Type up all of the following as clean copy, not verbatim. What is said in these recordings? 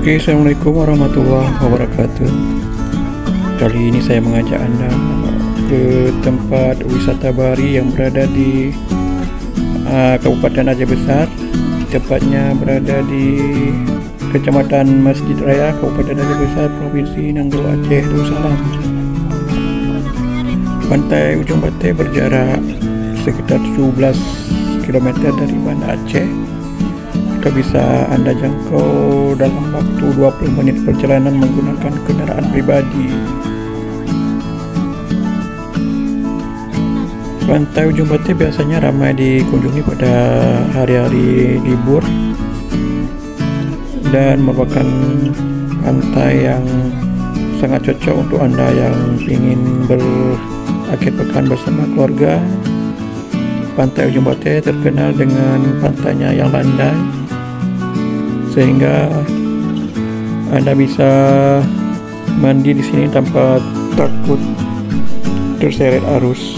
Oke, assalamualaikum warahmatullahi wabarakatuh. Kali ini saya mengajak Anda ke tempat wisata bahari yang berada di Kabupaten Aceh Besar. Tepatnya berada di Kecamatan Masjid Raya, Kabupaten Aceh Besar, Provinsi Nanggro Aceh Darussalam. Pantai Ujung Bate berjarak sekitar 17 km dari Banda Aceh. Bisa Anda jangkau dalam waktu 20 menit perjalanan menggunakan kendaraan pribadi. Pantai Ujung Bate biasanya ramai dikunjungi pada hari-hari libur dan merupakan pantai yang sangat cocok untuk Anda yang ingin berakhir pekan bersama keluarga. Pantai Ujung Bate terkenal dengan pantainya yang landai, sehingga Anda bisa mandi di sini tanpa takut terseret arus.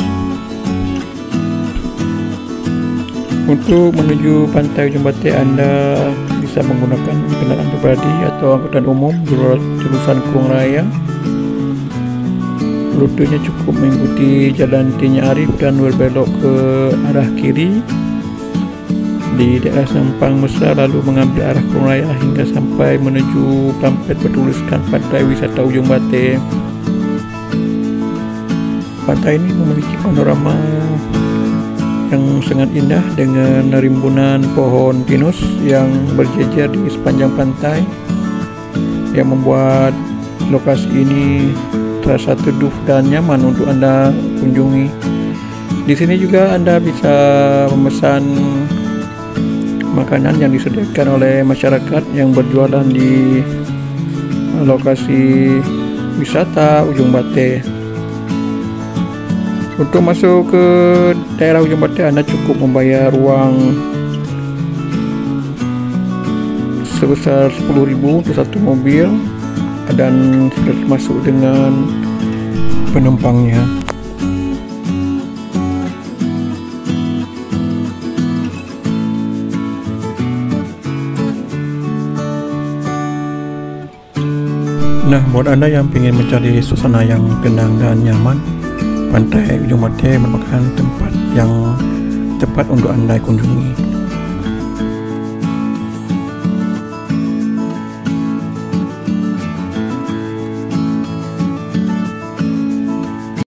Untuk menuju Pantai Ujung Bate, Anda bisa menggunakan kendaraan pribadi atau angkutan umum jurusan Kurung Raya. Rutenya cukup mengikuti Jalan Tinya Arif dan berbelok ke arah kiri di daerah Sempang Mesra, lalu mengambil arah Kurung Raya hingga sampai menuju pamflet bertuliskan Pantai Wisata Ujung Bate. Pantai ini memiliki panorama yang sangat indah dengan rimbunan pohon pinus yang berjejer di sepanjang pantai, yang membuat lokasi ini terasa teduh dan nyaman untuk Anda kunjungi. Di sini juga Anda bisa memesan makanan yang disediakan oleh masyarakat yang berjualan di lokasi wisata Ujung Bate. Untuk masuk ke daerah Ujung Bate, Anda cukup membayar uang sebesar 10.000 untuk satu mobil dan sudah termasuk dengan penumpangnya. Nah, buat Anda yang ingin mencari suasana yang tenang dan nyaman, Pantai Ujung Bate merupakan tempat yang tepat untuk Anda kunjungi.